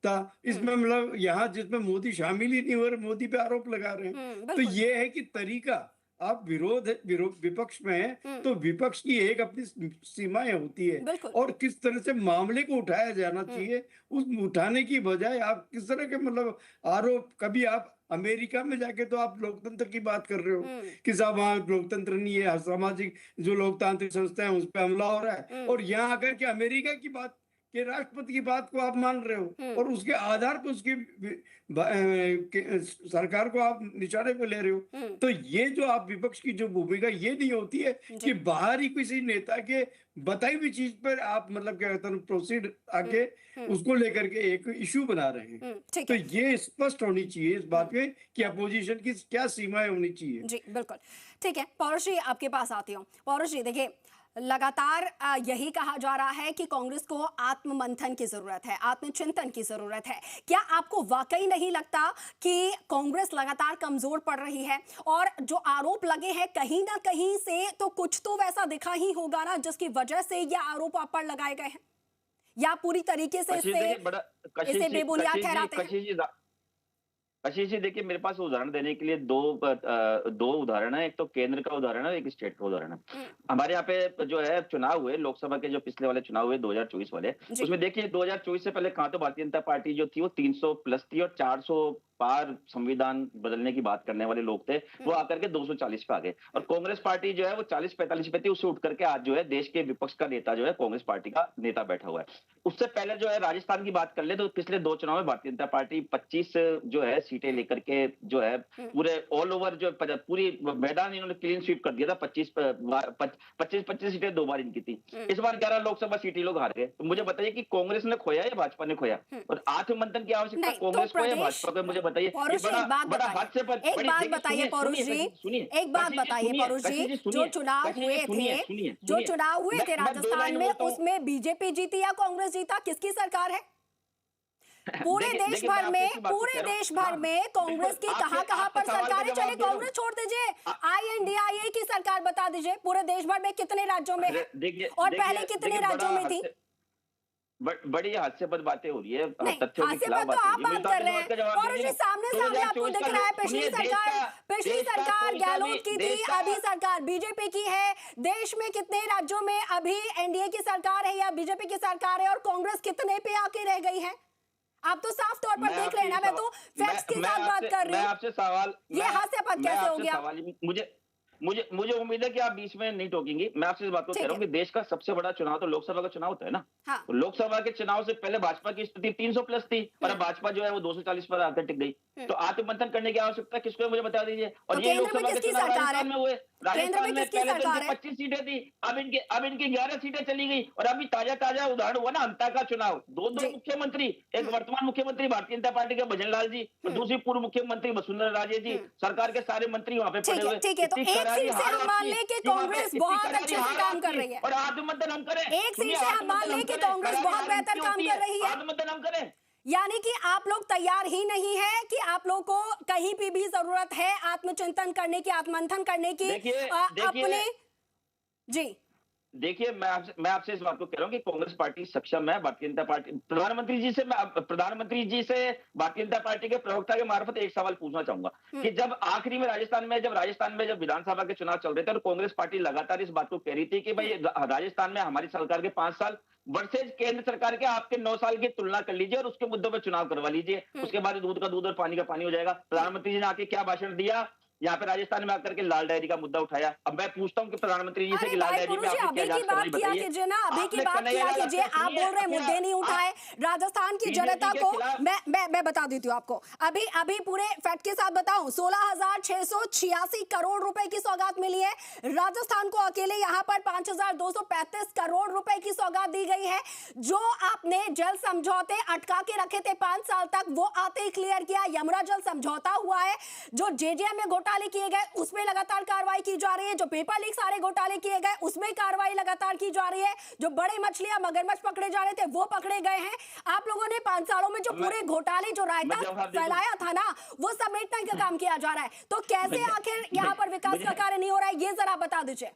था, इसमें मतलब यहाँ जिसमें मोदी शामिल ही नहीं हो रहे, मोदी पे आरोप लगा रहे हैं। तो ये है कि तरीका, आप विपक्ष में हैं तो विपक्ष की एक अपनी सीमाएं होती है और किस तरह से मामले को उठाया जाना चाहिए, उस उठाने की बजाय आप किस तरह के मतलब आरोप, कभी आप अमेरिका में जाके तो आप लोकतंत्र की बात कर रहे हो कि साहब वहाँ लोकतंत्र नहीं है, सामाजिक जो लोकतांत्रिक संस्था है उस पर हमला हो रहा है, और यहाँ आकर के अमेरिका की बात के राष्ट्रपति की बात को आप मान रहे हो और उसके आधार पर उसकी सरकार को आप निशाने पे ले रहे हो। तो ये जो आप विपक्ष की जो भूमिका ये नहीं होती है कि बाहर ही किसी नेता के बताई हुई चीज पर आप मतलब क्या कहते हैं प्रोसीड आके उसको लेकर के एक इशू बना रहे हैं। तो ये स्पष्ट होनी चाहिए इस बात में कि अपोजिशन की क्या सीमाएं होनी चाहिए। जी बिल्कुल ठीक है। पौरुष जी आपके पास आती हूँ। पौरुष जी देखिए, लगातार यही कहा जा रहा है कि कांग्रेस को आत्ममंथन की जरूरत है, आत्मचिंतन की जरूरत है। क्या आपको वाकई नहीं लगता कि कांग्रेस लगातार कमजोर पड़ रही है और जो आरोप लगे हैं कहीं ना कहीं से तो कुछ तो वैसा दिखा ही होगा ना जिसकी वजह से ये आरोप आप पर लगाए गए हैं, या पूरी तरीके से इसे बेबुनियाद ठहराते हैं? कशिश जी देखिए, मेरे पास उदाहरण देने के लिए दो उदाहरण है। एक तो केंद्र का उदाहरण है, एक स्टेट का उदाहरण है। हमारे यहाँ पे जो है चुनाव हुए, लोकसभा के जो पिछले वाले चुनाव हुए 2024 वाले, उसमें देखिए 2024 से पहले कहाँ तो भारतीय जनता पार्टी जो थी वो 300 प्लस थी और 400 पार संविधान बदलने की बात करने वाले लोग थे, वो आकर के 240 पे आ गए। और कांग्रेस पार्टी जो है वो 40-45 पे थी, उससे उठ करके आज जो है देश के विपक्ष का नेता जो है कांग्रेस पार्टी का नेता बैठा हुआ है। उससे पहले जो है राजस्थान की बात कर ले तो पिछले 2 चुनाव में भारतीय जनता पार्टी 25 जो है सीटें लेकर के जो है पूरे ऑल ओवर जो पूरी मैदान इन्होंने क्लीन स्वीप कर दिया था। 25 सीटें 2 बार इनकी थी। इस बार 11 लोकसभा सीटें लोग हार गए। तो मुझे बताइए कि कांग्रेस ने खोया या भाजपा ने खोया? और आत्ममंथन की आवश्यकता कांग्रेस को या भाजपा को? मुझे बताइए। पौरुष जी एक बात बताइए पौरुष जी, जो चुनाव हुए थे राजस्थान में, उसमें बीजेपी जीती या कांग्रेस जीता? किसकी सरकार है? पूरे देश भर में कांग्रेस की कहां पर सरकार है? चलिए कांग्रेस छोड़ दीजिए, INDIA की सरकार बता दीजिए पूरे देश भर में कितने राज्यों में है और पहले कितने राज्यों में थी? बड़ी हास्यास्पद बातें हो रही है, तथ्यों के खिलाफ बात आप बात कर रहे हैं और उसी सामने आपको दिख रहा है पिछली सरकार गहलोत की थी, अभी सरकार बीजेपी की है। देश में कितने राज्यों में अभी एनडीए की सरकार है या बीजेपी की सरकार है और कांग्रेस कितने पे आके रह गई है? आप तो साफ तौर पर देख रहे हैं ना, मैं तो फैक्ट्स के साथ बात कर रही हूँ। आपसे सवाल, ये हास्यास्पद कैसे हो गया? मुझे उम्मीद है कि आप बीच में नहीं टोकेंगी। मैं आपसे इस बात को कह रहा हूँ कि देश का सबसे बड़ा चुनाव तो लोकसभा का चुनाव होता है ना। हाँ। तो लोकसभा के चुनाव से पहले भाजपा की स्थिति 300 प्लस थी और अब भाजपा जो है वो 240 पर आकर टिक गई। तो आत्ममंथन करने की आवश्यकता किसको है मुझे बता दीजिए। और ये लोकसभा के चुनाव राजस्थान में हुए, राजस्थान में पहले तो 25 सीटें थी, अब इनकी 11 सीटें चली गई। और अभी ताजा उदाहरण हुआ ना अंता का चुनाव, दो मुख्यमंत्री, एक वर्तमान मुख्यमंत्री भारतीय जनता पार्टी के भजन लाल जी और दूसरी पूर्व मुख्यमंत्री वसुंधरा राजे जी, सरकार के सारे मंत्री वहाँ पे पड़े हुए। ठीक है, तो एक सीट से हम मान ले कि कांग्रेस बहुत अच्छे से काम कर रही है और आत्ममंथन हम करें। एक सीट से हम मान ले कि कांग्रेस बहुत बेहतर काम कर रही है, आत्ममंथन हम करें। यानी कि आप लोग तैयार ही नहीं है कि आप लोग को कहीं भी जरूरत है आत्मचिंतन करने की, आत्ममंथन करने की अपने? जी देखिए, मैं आपसे इस बात को कह रहा हूं कि कांग्रेस पार्टी सक्षम है। भारतीय जनता पार्टी प्रधानमंत्री जी से भारतीय जनता पार्टी के प्रवक्ता के मार्फत एक सवाल पूछना चाहूंगा कि जब आखिरी में राजस्थान में जब विधानसभा के चुनाव चल रहे थे तो कांग्रेस पार्टी लगातार इस बात को कह रही थी कि भाई राजस्थान में हमारी सरकार के 5 साल वर्सेज केंद्र सरकार के आपके 9 साल की तुलना कर लीजिए और उसके मुद्दों पर चुनाव करवा लीजिए, उसके बाद दूध का दूध और पानी का पानी हो जाएगा। प्रधानमंत्री जी ने आके क्या भाषण दिया? यहाँ पे राजस्थान में आकर के लाल डायरी का मुद्दा उठाया। अब मैं पूछता हूँ कि प्रधानमंत्री जी से कि लाल डायरी में आपने क्या जांच करवाई बताइए। अभी की बात किया कीजिए, आप बोल रहे हैं मुद्दे नहीं उठाए। राजस्थान की जनता को मैं बता देती हूँ आपको, अभी पूरे फैक्ट के साथ बताऊं, 16,686 करोड़ रुपए की सौगात मिली है राजस्थान को अकेले। यहाँ पर 5,235 करोड़ रुपए की सौगात दी गई है। जो आपने जल समझौते अटका के रखे थे 5 साल तक, वो आते ही क्लियर किया। यमुना जल समझौता हुआ है, जो JJM में घोटाला घोटाले किए गए उसमें लगातार कार्रवाई की जा रही है, जो पेपर लीक सारे घोटाले किए गए उसमें कार्रवाई लगातार की जा रही है, जो बड़े मछलियां मगरमच्छ पकड़े जा रहे थे वो पकड़े गए हैं। आप लोगों ने 5 सालों में जो पूरे घोटाले जो रायता फैलाया था ना वो समेटने का काम किया जा रहा है, तो कैसे आखिर यहाँ पर विकास का कार्य नहीं हो रहा है, ये जरा बता दीजिए।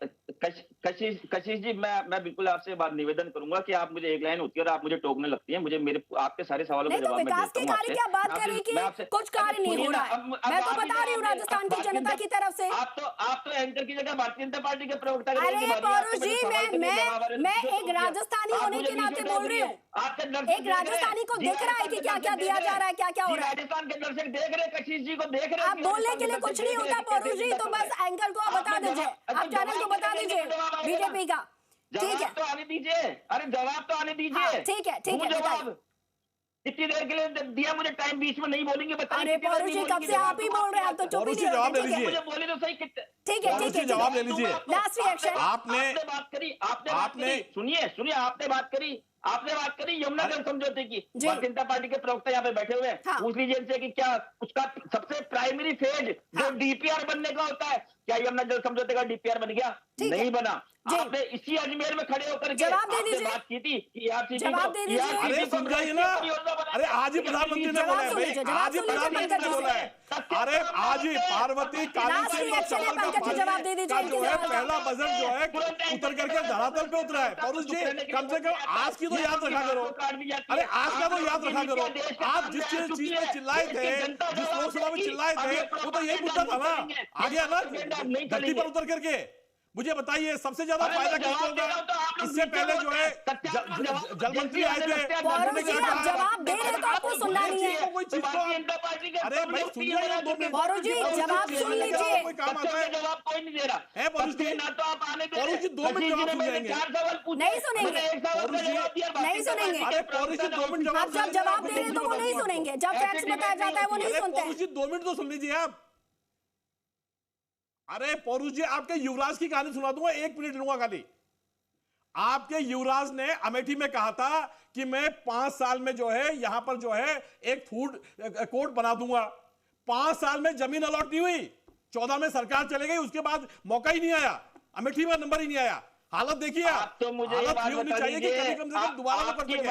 कशिश जी, मैं बिल्कुल आपसे बात निवेदन करूंगा कि आप मुझे एक लाइन होती है और आप मुझे टोकने लगती हैं, मुझे मेरे आपके सारे सवालों का जवाब मैं देता हूं। विकास के कार्य की आप बात कर रही कि कुछ कार्य नहीं हो रहा है, मैं तो बता रही हूँ राजस्थान की जनता की तरफ से। आप तो एंकर की जगह भारतीय जनता पार्टी के प्रवक्ता। अरे पौरुष जी, मैं एक राजस्थानी होने के नाते बोल रही हूँ, एक राजस्थानी को दिख रहा है कि क्या क्या दिया जा रहा है, क्या क्या हो रहा है। राजस्थान के दर्शक देख रहे, कशिश जी को देख रहे। आप बोलने के लिए कुछ नहीं होता पौरुष जी, तो बस एंकर को आप बता दीजिए, आप चैनल को बता दीजिए बीजेपी का, ठीक है। तो आने दीजिए, अरे जवाब तो आने दीजिए। ठीक है ठीक है, जवाब इतनी देर के लिए दिया मुझे टाइम, बीच में नहीं बोलेंगे बताइए। अरे पौरुष जी कब से आप ही बोल रहे हैं, आप तो चुप ही नहीं जवाब ले होते। लीजिए, मुझे बोले तो सही। ठीक है ठीक है, जवाब ले लीजिए। Last reaction. आपने बात करी, आपने बात करी यमुना जल समझौते की। भारतीय जनता पार्टी के प्रवक्ता यहाँ पे बैठे हुए हैं, पूछ लीजिए इनसे कि क्या उसका सबसे प्राइमरी फेज जो डीपीआर बनने का होता है, क्या यमुना जल समझौते का डीपीआर बन गया? नहीं बना। आपने इसी अजमेर में खड़े होकर के बात की थी कि अरे समझाइए ना, अरे आज ही प्रधानमंत्री ने बोला है भाई, आज ही प्रधानमंत्री ने बोला है, अरे आज ही पार्वती काली से का जो है पहला बजट जो है उतर करके धरातल पे उतरा है। पौरुष जी कम से कम आज की तो याद रखा करो, अरे आज का तो याद रखा करो। आप जिस चीज में चिल्लाए थे, जिस लोकसभा में चिल्लाए थे, वो तो यही मुद्दा था ना, आ गया ना धरती पर उतर करके। मुझे बताइए सबसे ज्यादा फायदा किसको होगा? इससे पहले जो है जल मंत्री आए थे, जवाब दे रहे तो आपको सुनना नहीं है। कोई चीज को अरे भाई सुनिए, पौरुष जी जवाब सुन लीजिए। कोई काम आता है? जवाब कोई नहीं दे रहा है पौरुष जी, ना तो आप आने पौरुष जी 2 मिनट जवाब सुन जाएंगे। नहीं सुनेंगे, नहीं सुनेंगे। अरे पौरुष जी 2 मिनट आप जब जवाब दे रहे हैं तो वो नहीं सुनेंगे, जब फैक्ट्स बताया जाता है वो नहीं सुनते। पौरुष जी 2 मिनट तो सुन लीजिए आप। अरे पौरुष जी आपके युवराज की कहानी सुना दूंगा, 1 मिनट लूंगा खाली। आपके युवराज ने अमेठी में कहा था कि मैं 5 साल में जो है यहां पर जो है एक फूड कोर्ट बना दूंगा। 5 साल में जमीन अलॉट नहीं हुई, 14 में सरकार चले गई, उसके बाद मौका ही नहीं आया, अमेठी में नंबर ही नहीं आया। हालत देखिए आप, तो मुझे हालत ये होनी चाहिए कि कम से कम दोबारा तो कर सके। तो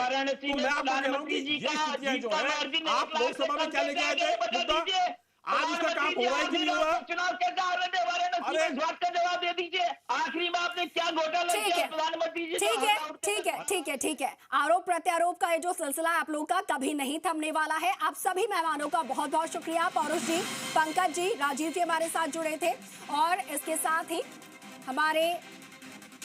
मैं आपको कह रहा हूं कि ये स्थितियां जो है आप लोकसभा में क्या लेके आए थे, आज उसका काम हो रहा है कि नहीं हो रहा? चुनाव कैसे हारने वाले हैं, अरे बात का जवाब दे दीजिए। आखिरी में आपने क्या घोटाला किया प्रधानमंत्री जी? ठीक है। आरोप प्रत्यारोप का ये जो सिलसिला आप लोगों का कभी नहीं थमने वाला है। आप सभी मेहमानों का बहुत बहुत शुक्रिया। पौरुष जी, पंकज जी, राजीव जी हमारे साथ जुड़े थे, और इसके साथ ही हमारे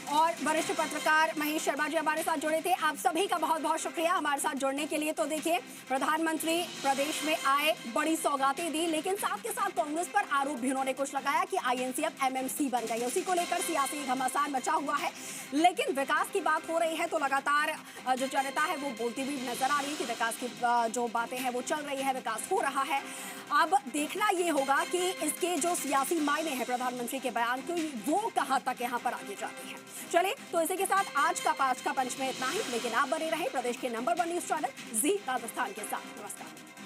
और वरिष्ठ पत्रकार महेश शर्मा जी हमारे साथ जुड़े थे। आप सभी का बहुत बहुत शुक्रिया हमारे साथ जुड़ने के लिए। तो देखिए, प्रधानमंत्री प्रदेश में आए, बड़ी सौगातें दी, लेकिन साथ के साथ कांग्रेस पर आरोप भी उन्होंने कुछ लगाया कि आईएनसी अब एमएमसी बन गई। उसी को लेकर सियासी घमासान मचा हुआ है। लेकिन विकास की बात हो रही है तो लगातार जो जनता है वो बोलती भी नजर आ रही है कि विकास की जो बातें हैं वो चल रही है, विकास हो रहा है। अब देखना ये होगा कि इसके जो सियासी मायने हैं प्रधानमंत्री के बयान के, वो कहां तक यहां पर आगे जाती है। चलिए, तो इसी के साथ आज का पंच में इतना ही, लेकिन आप बने रहे प्रदेश के नंबर 1 न्यूज चैनल जी राजस्थान के साथ। नमस्कार।